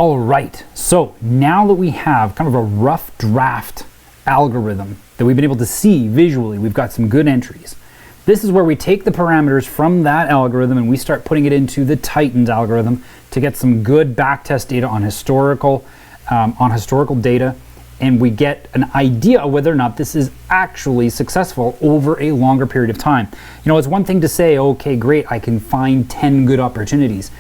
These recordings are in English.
All right, so now that we have kind of a rough draft algorithm that we've been able to see visually, we've got some good entries. This is where we take the parameters from that algorithm and we start putting it into the Titans algorithm to get some good backtest data on historical data, and we get an idea of whether or not this is actually successful over a longer period of time. You know, it's one thing to say, okay, great, I can find 10 good opportunities.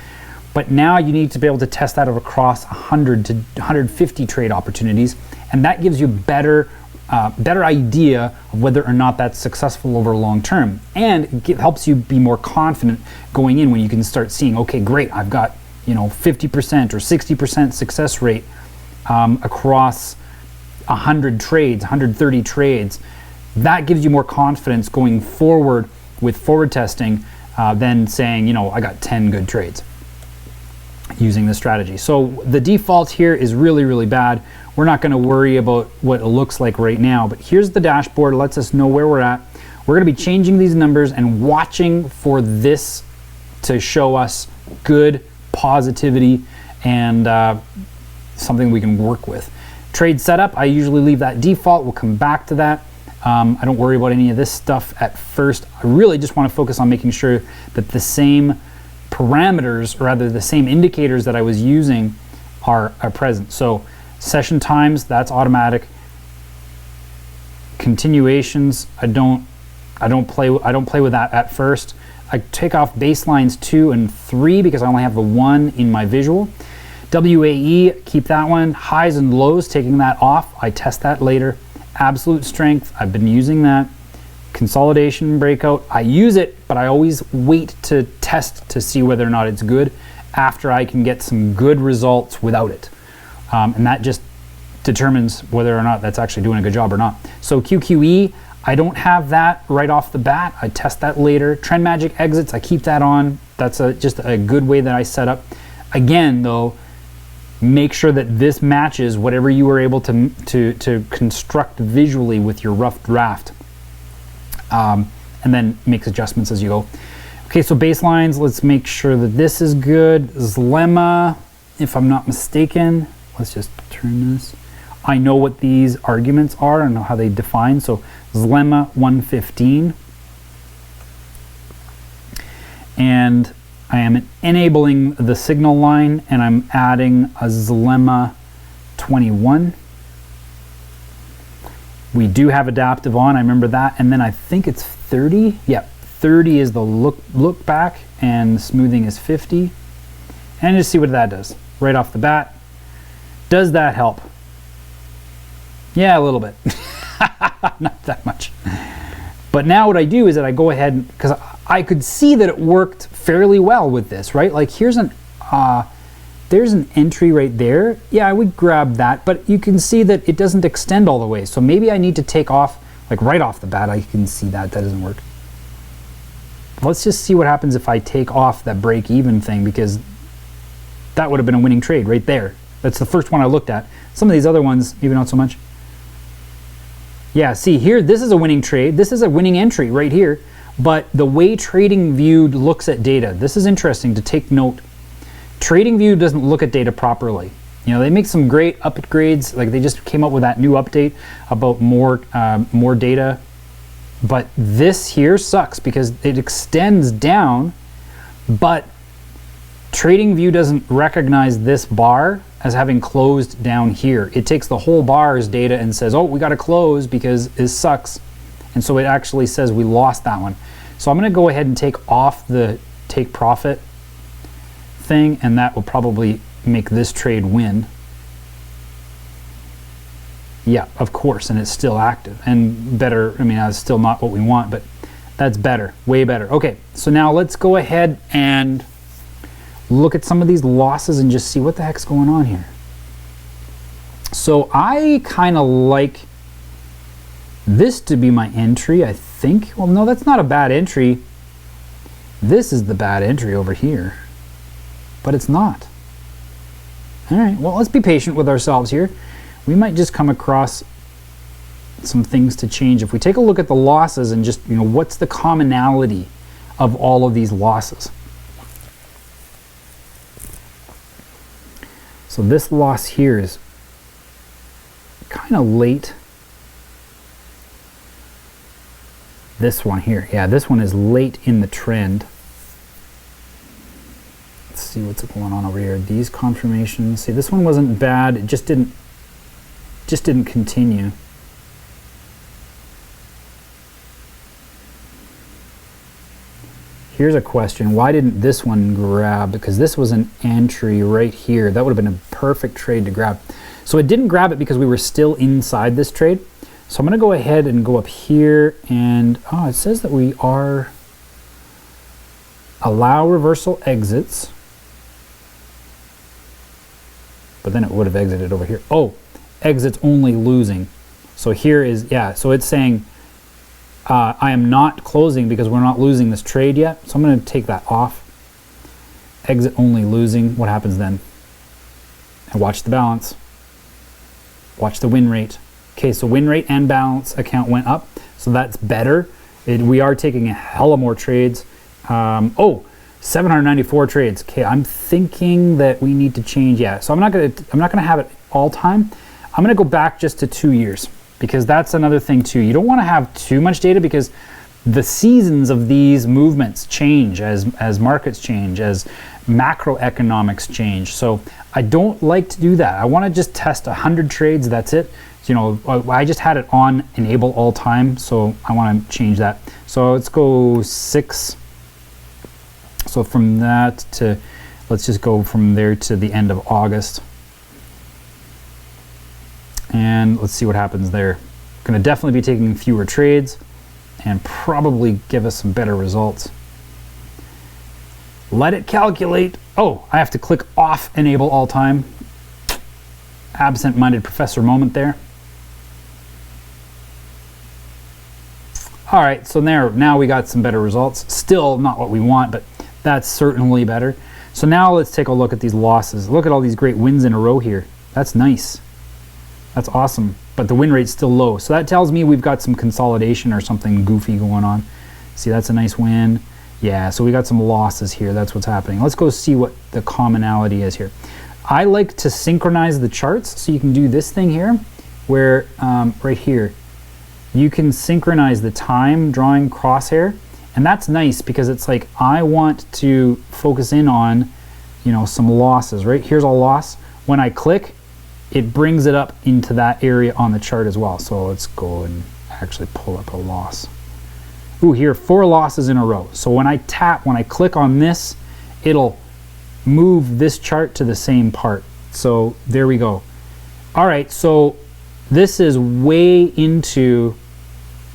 But now you need to be able to test that across 100 to 150 trade opportunities, and that gives you better idea of whether or not that's successful over long term, and it helps you be more confident going in when you can start seeing, okay, great, I've got 50% or 60% success rate across 100 trades, 130 trades. That gives you more confidence going forward with forward testing than saying, I got 10 good trades using this strategy. So the default here is really, really bad. We're not going to worry about what it looks like right now, but here's the dashboard. It lets us know where we're at. We're going to be changing these numbers and watching for this to show us good positivity and something we can work with. Trade setup, I usually leave that default. We'll come back to that. I don't worry about any of this stuff at first. I really just want to focus on making sure that the same parameters, or rather the same indicators that I was using are present. So session times, that's automatic. Continuations, I don't play with that at first. I take off baselines 2 and 3 because I only have the 1 in my visual. WAE, keep that one. Highs and lows, taking that off. I test that later. Absolute strength, I've been using that. Consolidation breakout, I use it, but I always wait to test to see whether or not it's good after I can get some good results without it. And that just determines whether or not that's actually doing a good job or not. So QQE, I don't have that right off the bat. I test that later. Trend Magic exits, I keep that on. That's just a good way that I set up. Again, though, make sure that this matches whatever you were able to construct visually with your rough draft. And then makes adjustments as you go. Okay, so baselines, let's make sure that this is good. Zlemma, if I'm not mistaken, let's just turn this. I know what these arguments are, I know how they define. So Zlemma 115. And I am enabling the signal line, and I'm adding a Zlemma 21. We do have adaptive on, I remember that, and then I think it's 30. Yeah, 30 is the look back, and smoothing is 50. And just see what that does right off the bat. Does that help? Yeah, a little bit. Not that much. But now what I do is that I go ahead, because I could see that it worked fairly well with this, right? Like here's there's an entry right there. Yeah, I would grab that, but you can see that it doesn't extend all the way. So maybe I need to take off, like right off the bat, I can see that doesn't work. Let's just see what happens if I take off that break even thing, because that would have been a winning trade right there. That's the first one I looked at. Some of these other ones, maybe not so much. Yeah, see here, this is a winning trade. This is a winning entry right here. But the way TradingView looks at data, this is interesting to take note. TradingView doesn't look at data properly. They make some great upgrades, like they just came up with that new update about more data. But this here sucks because it extends down, but TradingView doesn't recognize this bar as having closed down here. It takes the whole bar's data and says, oh, we got to close because this sucks. And so it actually says we lost that one. So I'm going to go ahead and take off the take profit thing, and that will probably make this trade win. Yeah, of course, and it's still active and better. I mean, that's still not what we want, but that's better, way better. Okay, so now let's go ahead and look at some of these losses and just see what the heck's going on here. So I kind of like this to be my entry, I think. Well, no, that's not a bad entry. This is the bad entry over here, but it's not. All right, well, let's be patient with ourselves here. We might just come across some things to change. If we take a look at the losses and just, what's the commonality of all of these losses? So this loss here is kind of late. This one here, yeah, this one is late in the trend. Let's see what's going on over here. These confirmations, see, this one wasn't bad, it just didn't continue. Here's a question, why didn't this one grab? Because this was an entry right here. That would have been a perfect trade to grab. So it didn't grab it because we were still inside this trade. So I'm going to go ahead and go up here and, oh, it says that we are allow reversal exits. But then it would have exited over here. Oh, exits only losing. So here is, yeah, so it's saying I am not closing because we're not losing this trade yet. So I'm going to take that off. Exit only losing. What happens then? And watch the balance. Watch the win rate. Okay, so win rate and balance account went up. So that's better. We are taking a hella more trades. 794 trades. Okay, I'm thinking that we need to change. Yeah, so I'm not gonna have it all time. I'm gonna go back just to 2 years, because that's another thing too. You don't want to have too much data because the seasons of these movements change as markets change, as macroeconomics change. So I don't like to do that. I want to just test 100 trades. That's it. You know, I just had it on enable all time, so I want to change that. So let's go 6. So from that to, let's just go from there to the end of August. And let's see what happens there. Going to definitely be taking fewer trades and probably give us some better results. Let it calculate. Oh, I have to click off enable all time. Absent-minded professor moment there. All right, so now we got some better results. Still not what we want, but that's certainly better. So now let's take a look at these losses. Look at all these great wins in a row here. That's nice. That's awesome. But the win rate's still low. So that tells me we've got some consolidation or something goofy going on. See, that's a nice win. Yeah, so we got some losses here. That's what's happening. Let's go see what the commonality is here. I like to synchronize the charts. So you can do this thing here where right here, you can synchronize the time drawing crosshair. And that's nice because it's like, I want to focus in on, you know, some losses, right? Here's a loss. When I click, it brings it up into that area on the chart as well. So let's go and actually pull up a loss. Ooh, here, 4 losses in a row. So when I click on this, it'll move this chart to the same part. So there we go. All right, so this is way into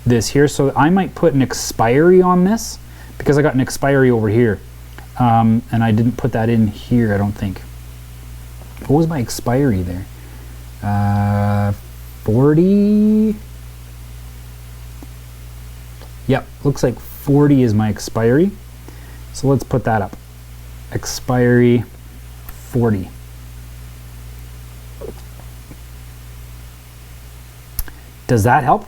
this here. So I might put an expiry on this because I got an expiry over here. And I didn't put that in here, I don't think. What was my expiry there? 40. Yep, looks like 40 is my expiry. So let's put that up. Expiry 40. Does that help?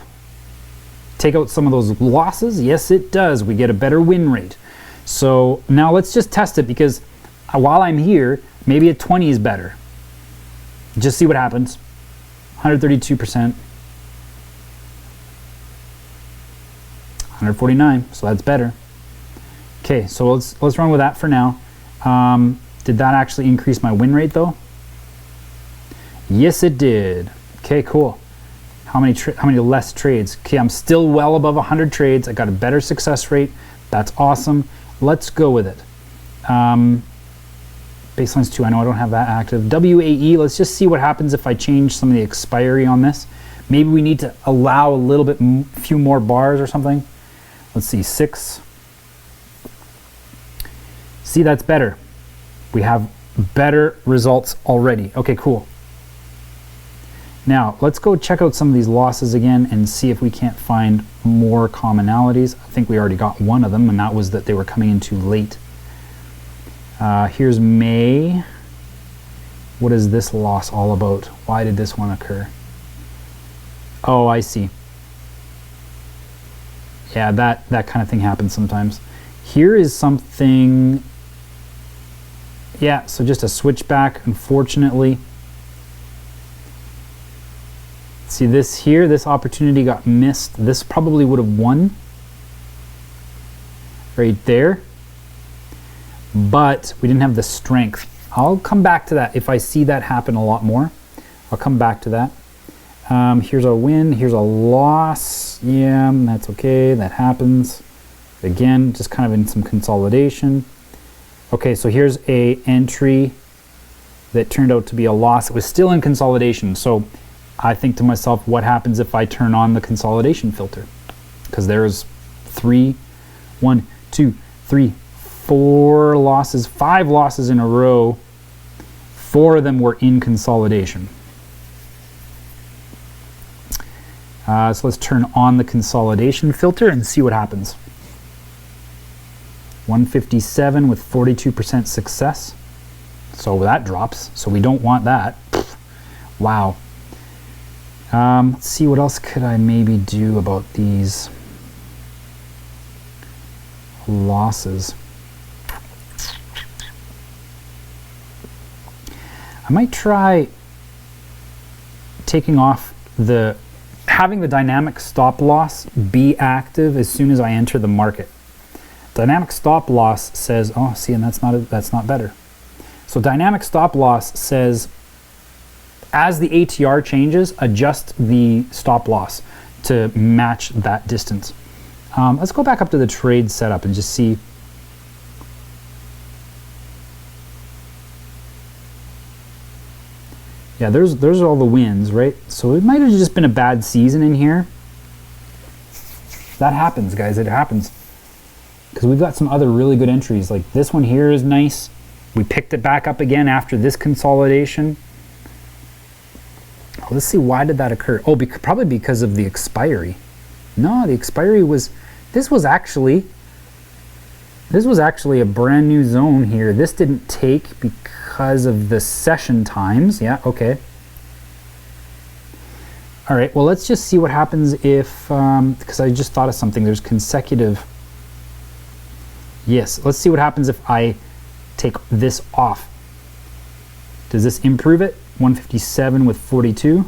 Take out some of those losses? Yes, it does. We get a better win rate. So now let's just test it because while I'm here, maybe a 20 is better. Just see what happens. 132%. 149, so that's better. Okay, so let's run with that for now. Did that actually increase my win rate though? Yes, it did. Okay, cool. How many less trades? Okay, I'm still well above 100 trades. I got a better success rate. That's awesome. Let's go with it. Baseline's 2. I know I don't have that active. WAE. Let's just see what happens if I change some of the expiry on this. Maybe we need to allow a little bit, few more bars or something. Let's see, 6. See, that's better. We have better results already. Okay, cool. Now, let's go check out some of these losses again and see if we can't find more commonalities. I think we already got one of them, and that was that they were coming in too late. Here's May. What is this loss all about? Why did this one occur? Oh, I see. Yeah, that kind of thing happens sometimes. Here is something. Yeah, so just a switchback, unfortunately. See this here, this opportunity got missed. This probably would have won right there, but we didn't have the strength. I'll come back to that if I see that happen a lot more. I'll come back to that. Here's a win, here's a loss. Yeah, that's okay, that happens. Again, just kind of in some consolidation. Okay, so here's a entry that turned out to be a loss. It was still in consolidation, so I think to myself, what happens if I turn on the consolidation filter? Because there's 4 losses, 5 losses in a row. 4 of them were in consolidation. So let's turn on the consolidation filter and see what happens. 157 with 42% success. So that drops, so we don't want that. Wow. Let's see, what else could I maybe do about these losses. I might try taking off having the dynamic stop loss be active as soon as I enter the market. Dynamic stop loss says, oh, see, and that's not better. So dynamic stop loss says, as the ATR changes, adjust the stop loss to match that distance. Let's go back up to the trade setup and just see. Yeah, there's all the wins, right? So it might have just been a bad season in here. That happens, guys, it happens. Because we've got some other really good entries. Like this one here is nice. We picked it back up again after this consolidation. Let's see, why did that occur? Oh, probably because of the expiry. No, the expiry was, this was actually a brand new zone here. This didn't take because of the session times. Yeah, okay. All right, well, let's just see what happens if, because I just thought of something, there's consecutive. Yes, let's see what happens if I take this off. Does this improve it? 157 with 42.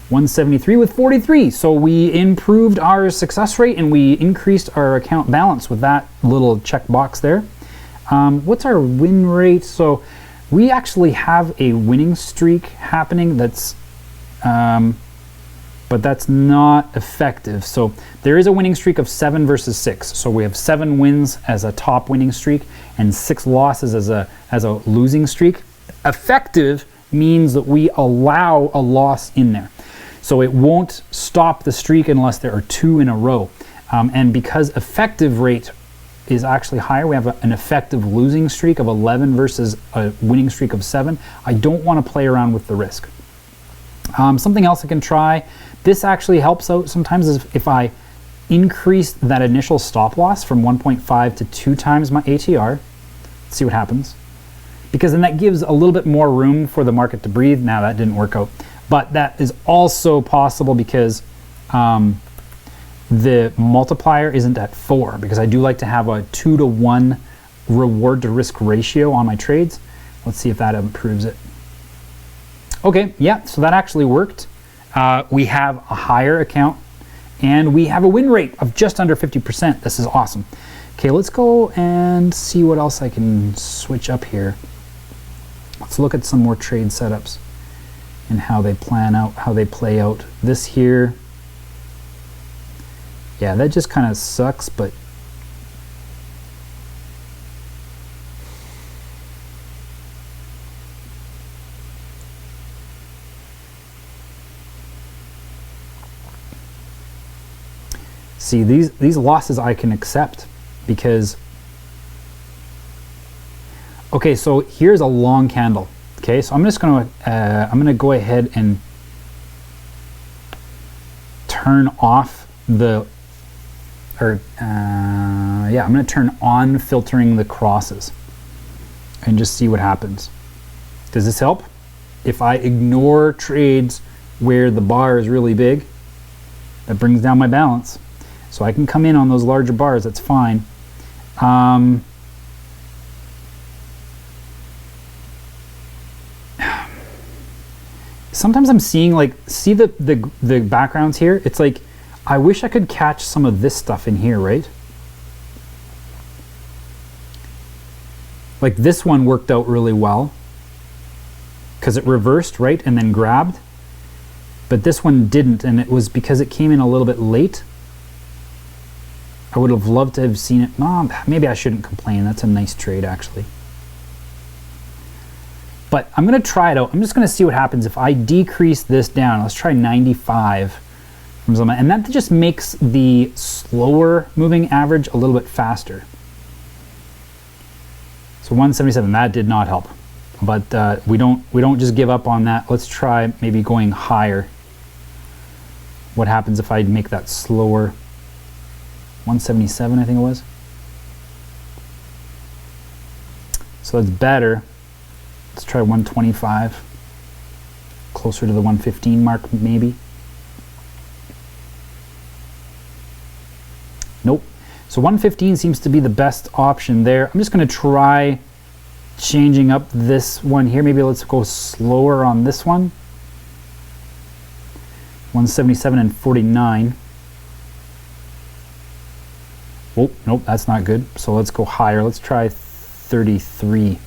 173 with 43. So we improved our success rate and we increased our account balance with that little checkbox there. What's our win rate? So we actually have a winning streak happening that's but that's not effective. So there is a winning streak of 7 versus 6. So we have 7 wins as a top winning streak and 6 losses as a losing streak. Effective means that we allow a loss in there. So it won't stop the streak unless there are 2 in a row. And because effective rate is actually higher, we have an effective losing streak of 11 versus a winning streak of 7. I don't want to play around with the risk. Something else I can try, this actually helps out sometimes, is if I increase that initial stop loss from 1.5 to 2 times my ATR. Let's see what happens. Because then that gives a little bit more room for the market to breathe. Now that didn't work out. But that is also possible because the multiplier isn't at 4, because I do like to have a 2-to-1 reward to risk ratio on my trades. Let's see if that improves it. Okay, yeah, so that actually worked. We have a higher account and we have a win rate of just under 50%. This is awesome. Okay, let's go and see what else I can switch up here. Let's look at some more trade setups and how they plan out, how they play out. This here, yeah, that just kind of sucks, but see, these losses I can accept because, okay, so here's a long candle. Okay, so I'm just gonna go ahead and turn off the, yeah, I'm gonna turn on filtering the crosses and just see what happens. Does this help? If I ignore trades where the bar is really big, that brings down my balance. So I can come in on those larger bars, that's fine. Sometimes I'm seeing like, see the backgrounds here? It's like, I wish I could catch some of this stuff in here, right? Like this one worked out really well because it reversed, right? And then grabbed. But this one didn't, and it was because it came in a little bit late. I would have loved to have seen it. Oh, maybe I shouldn't complain. That's a nice trade, actually. But I'm going to try it out. I'm just going to see what happens if I decrease this down. Let's try 95 from Zlemma. And that just makes the slower moving average a little bit faster. So 177, that did not help. But we don't just give up on that. Let's try maybe going higher. What happens if I make that slower? 177, I think it was. So that's better. Let's try 125. Closer to the 115 mark, maybe. Nope. So 115 seems to be the best option there. I'm just going to try changing up this one here. Maybe let's go slower on this one. 177 and 49. Oh, nope, that's not good. So let's go higher. Let's try 33.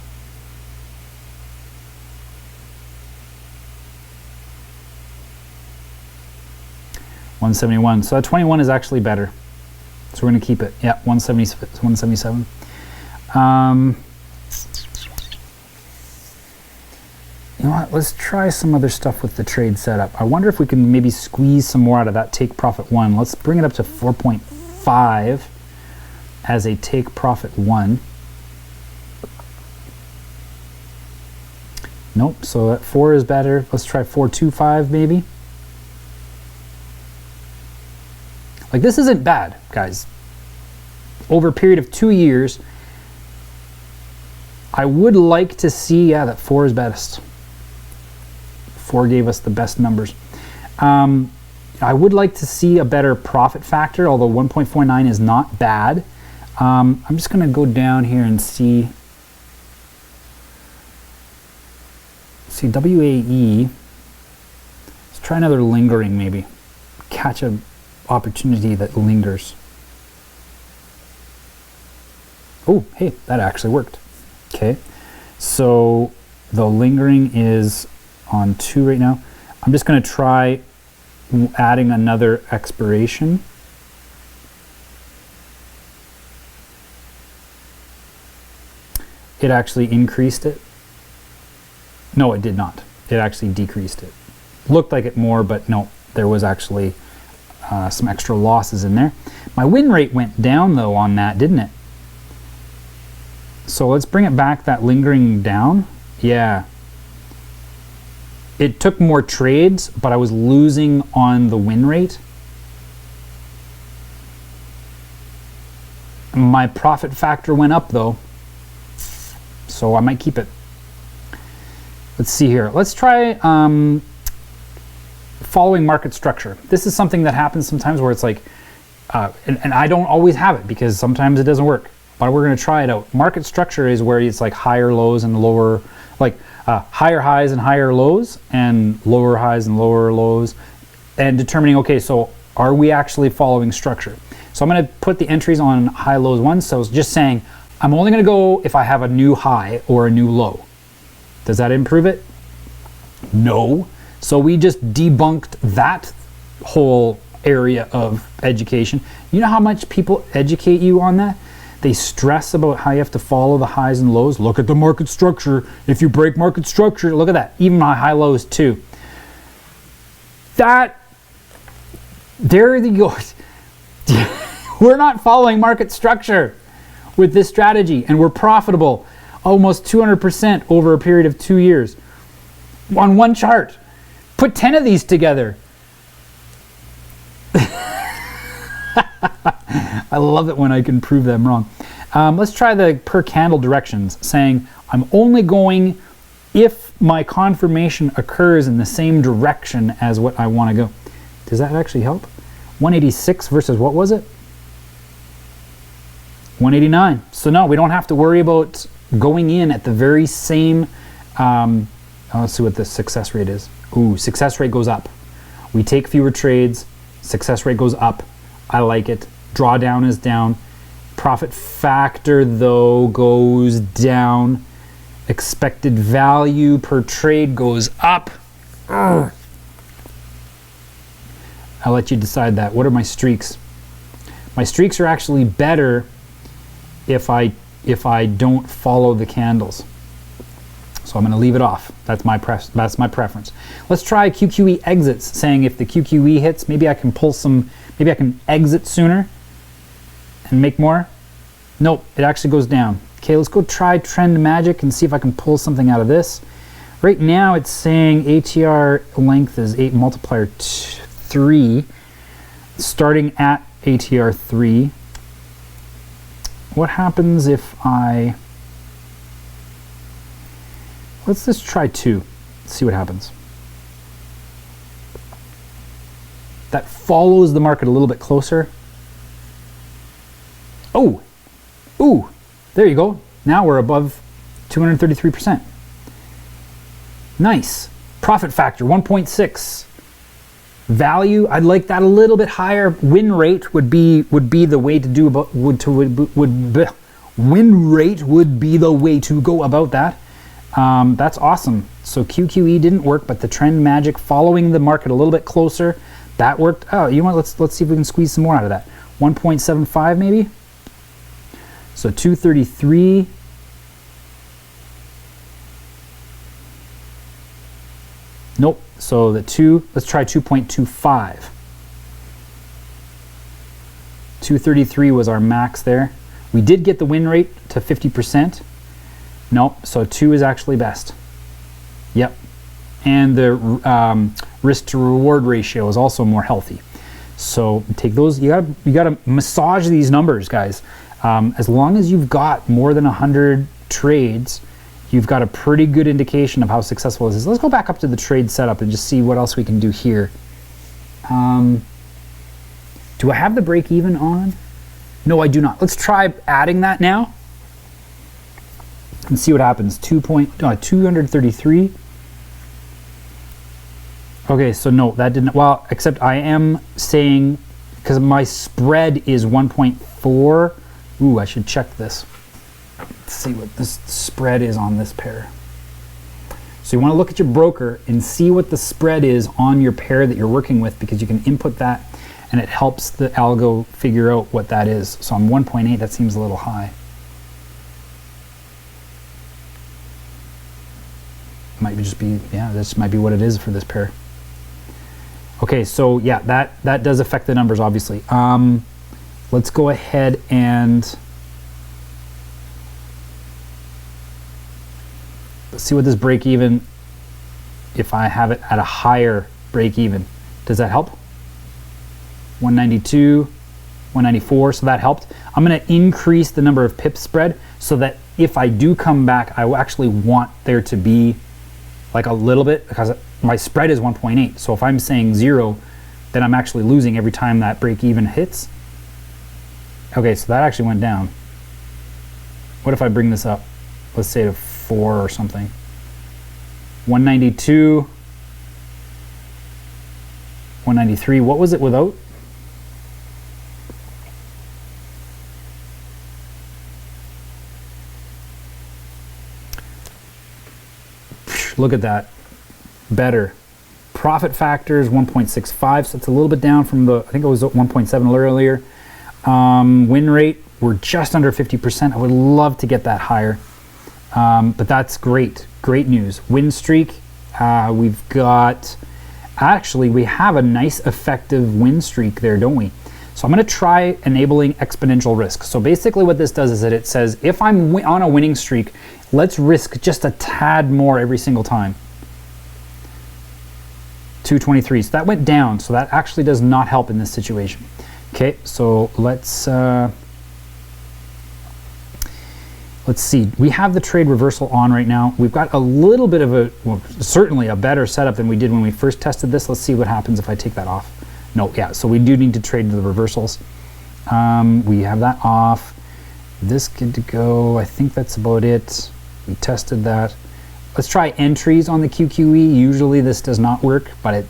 $171. So that 21 is actually better. So we're going to keep it. Yeah, 177. You know what? Let's try some other stuff with the trade setup. I wonder if we can maybe squeeze some more out of that take profit 1. Let's bring it up to 4.5 as a take profit 1. Nope. So that 4 is better. Let's try 4.25 maybe. Like, this isn't bad, guys. Over a period of 2 years, I would like to see, yeah, that 4 is best. 4 gave us the best numbers. I would like to see a better profit factor, although 1.49 is not bad. I'm just going to go down here and see WAE. Let's try another lingering maybe. Catch a opportunity that lingers. Oh, hey, that actually worked. Okay, so the lingering is on 2 right now. I'm just going to try adding another expiration. It actually increased it. No, it did not. It actually decreased it. Looked like it more, but no, there was actually some extra losses in there. My win rate went down though on that, didn't it? So let's bring it back, that lingering down. Yeah. It took more trades, but I was losing on the win rate. My profit factor went up though, so I might keep it. Let's see here. Let's try following market structure. This is something that happens sometimes where it's like, and I don't always have it because sometimes it doesn't work, but we're going to try it out. Market structure is where it's like higher lows and lower, like higher highs and higher lows and lower highs and lower lows, and determining, okay, so are we actually following structure? So I'm going to put the entries on high lows 1. So it's just saying I'm only going to go if I have a new high or a new low. Does that improve it? No. So we just debunked that whole area of education. You know how much people educate you on that? They stress about how you have to follow the highs and lows. Look at the market structure. If you break market structure, look at that. Even my high lows too. There you go. We're not following market structure with this strategy, and we're profitable almost 200% over a period of 2 years on one chart. Put 10 of these together. I love it when I can prove them wrong. Let's try the per candle directions, saying I'm only going if my confirmation occurs in the same direction as what I want to go. Does that actually help? 186 versus what was it? 189. So no, we don't have to worry about going in at the very same Let's see what the success rate is. Ooh, success rate goes up. We take fewer trades, success rate goes up. I like it. Drawdown is down. Profit factor, though, goes down. Expected value per trade goes up. Ugh. I'll let you decide that. What are my streaks? My streaks are actually better if I don't follow the candles. So I'm going to leave it off. That's my preference. Let's try QQE exits, saying if the QQE hits, maybe I can pull some, maybe I can exit sooner and make more. Nope, it actually goes down. Okay, let's go try Trend Magic and see if I can pull something out of this. Right now it's saying ATR length is 8 multiplier 3, starting at ATR 3. What happens if let's just try 2, see what happens. That follows the market a little bit closer. Oh, ooh, there you go. Now we're above 233%. Nice. Profit factor, 1.6. Value, I'd like that a little bit higher. Win rate would be the way to do about win rate would be the way to go about that. That's awesome. So QQE didn't work, but the Trend Magic following the market a little bit closer, that worked. Oh, you know what? Let's see if we can squeeze some more out of that. 1.75 maybe. So 233. Nope. So the 2, let's try 2.25. 233 was our max there. We did get the win rate to 50%. Nope. So 2 is actually best. Yep. And the risk to reward ratio is also more healthy. So take those. You gotta massage these numbers, guys. As long as you've got more than 100 trades, you've got a pretty good indication of how successful this is. Let's go back up to the trade setup and just see what else we can do here. Do I have the break even on? No, I do not. Let's try adding that now and see what happens. 233. Okay, so no, that didn't, well, except I am saying, because my spread is 1.4. Ooh, I should check this. Let's see what this spread is on this pair. So you want to look at your broker and see what the spread is on your pair that you're working with, because you can input that and it helps the algo figure out what that is. So I'm 1.8, that seems a little high. Might just be, yeah, this might be what it is for this pair. Okay, so yeah, that does affect the numbers, obviously. Let's go ahead and let's see what this break even, if I have it at a higher break even. Does that help? 192, 194, so that helped. I'm gonna increase the number of pips spread so that if I do come back, I actually want there to be like a little bit, because my spread is 1.8. So if I'm saying 0, then I'm actually losing every time that break even hits. Okay, so that actually went down. What if I bring this up? Let's say to 4 or something. 192, 193. What was it without? Look at that. Better. Profit factor is 1.65, so it's a little bit down from the, I think it was 1.7 earlier. Win rate, we're just under 50%. I would love to get that higher, but that's great. Great news. Win streak, we've got, actually we have a nice effective win streak there, don't we? So I'm going to try enabling exponential risk. So basically what this does is that it says if I'm on a winning streak, let's risk just a tad more every single time. 223, so that went down, so that actually does not help in this situation. Okay, so let's see. We have the trade reversal on right now. We've got a little bit of a, well, certainly a better setup than we did when we first tested this. Let's see what happens if I take that off. No, yeah, so we do need to trade the reversals. We have that off. This good to go. I think that's about it. We tested that. Let's try entries on the QQE. Usually this does not work, but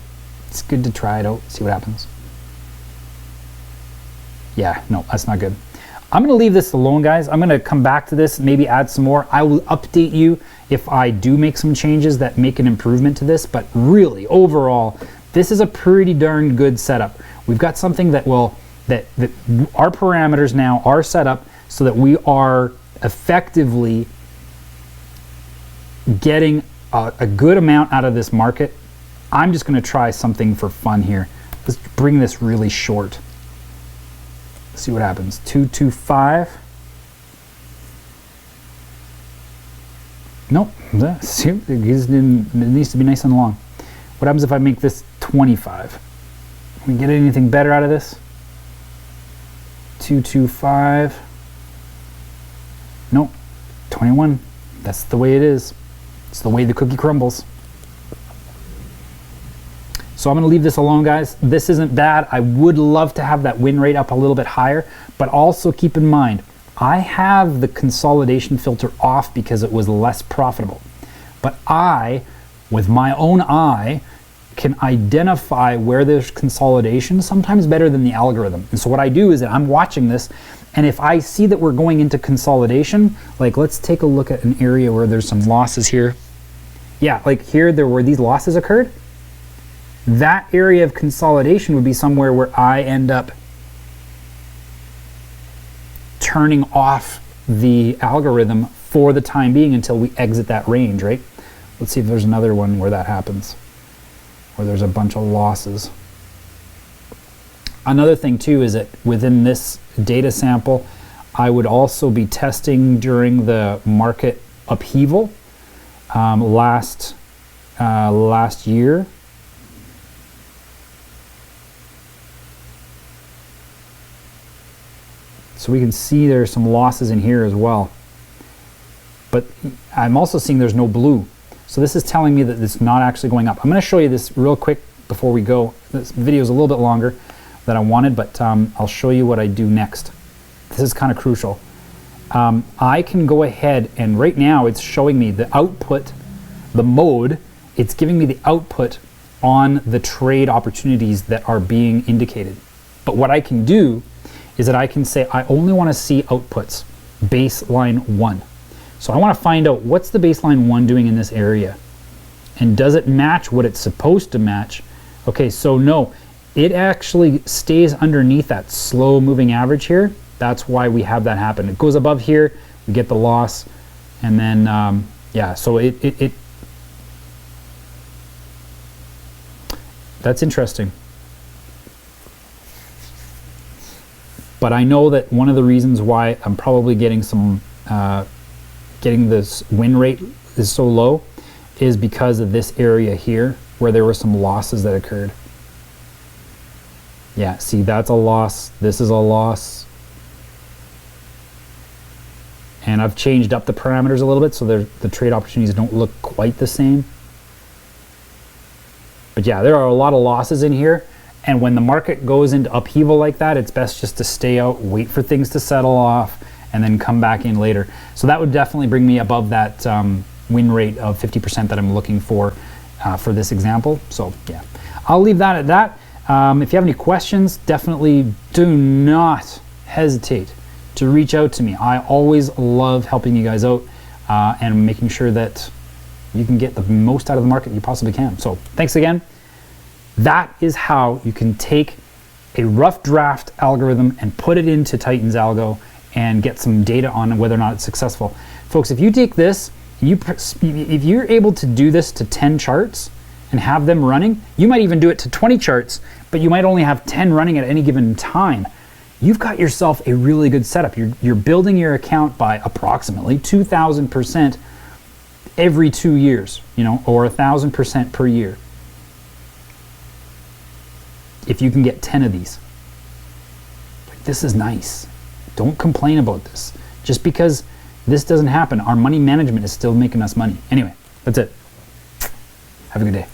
it's good to try it out, see what happens. Yeah, no, that's not good. I'm going to leave this alone, guys. I'm going to come back to this, maybe add some more. I will update you if I do make some changes that make an improvement to this, but really, overall, this is a pretty darn good setup. We've got something that our parameters now are set up so that we are effectively getting a good amount out of this market. I'm just going to try something for fun here. Let's bring this really short. See what happens. 225. Nope. See, it needs to be nice and long. What happens if I make this 25? Can we get anything better out of this? 225. Nope. 21. That's the way it is. It's the way the cookie crumbles. So I'm going to leave this alone, guys. This isn't bad. I would love to have that win rate up a little bit higher, but also keep in mind, I have the consolidation filter off because it was less profitable. But I, with my own eye, can identify where there's consolidation, sometimes better than the algorithm. And so what I do is that I'm watching this, and if I see that we're going into consolidation, like let's take a look at an area where there's some losses here. Yeah, like here, where these losses occurred. That area of consolidation would be somewhere where I end up turning off the algorithm for the time being until we exit that range, right? Let's see if there's another one where that happens, where there's a bunch of losses. Another thing too is that within this data sample, I would also be testing during the market upheaval last year. So we can see there's some losses in here as well. But I'm also seeing there's no blue. So this is telling me that it's not actually going up. I'm going to show you this real quick before we go. This video is a little bit longer than I wanted, but I'll show you what I do next. This is kind of crucial. I can go ahead and right now it's showing me the output, the mode. It's giving me the output on the trade opportunities that are being indicated. But what I can do is that I can say I only want to see outputs, baseline 1. So I want to find out what's the baseline 1 doing in this area, and does it match what it's supposed to match? Okay, so no, it actually stays underneath that slow moving average here. That's why we have that happen. It goes above here, we get the loss, and then yeah, so that's interesting. But I know that one of the reasons why I'm probably getting some, getting this win rate is so low is because of this area here where there were some losses that occurred. Yeah, see, that's a loss. This is a loss. And I've changed up the parameters a little bit so the trade opportunities don't look quite the same. But yeah, there are a lot of losses in here. And when the market goes into upheaval like that, it's best just to stay out, wait for things to settle off, and then come back in later. So that would definitely bring me above that win rate of 50% that I'm looking for this example. So yeah, I'll leave that at that. If you have any questions, definitely do not hesitate to reach out to me. I always love helping you guys out and making sure that you can get the most out of the market you possibly can. So thanks again. That is how you can take a rough draft algorithm and put it into Titan's Algo and get some data on whether or not it's successful. Folks, if you take this, if you're able to do this to 10 charts and have them running, you might even do it to 20 charts, but you might only have 10 running at any given time. You've got yourself a really good setup. You're building your account by approximately 2,000% every 2 years, you know, or 1,000% per year. If you can get 10 of these. This is nice. Don't complain about this. Just because this doesn't happen, our money management is still making us money. Anyway, that's it. Have a good day.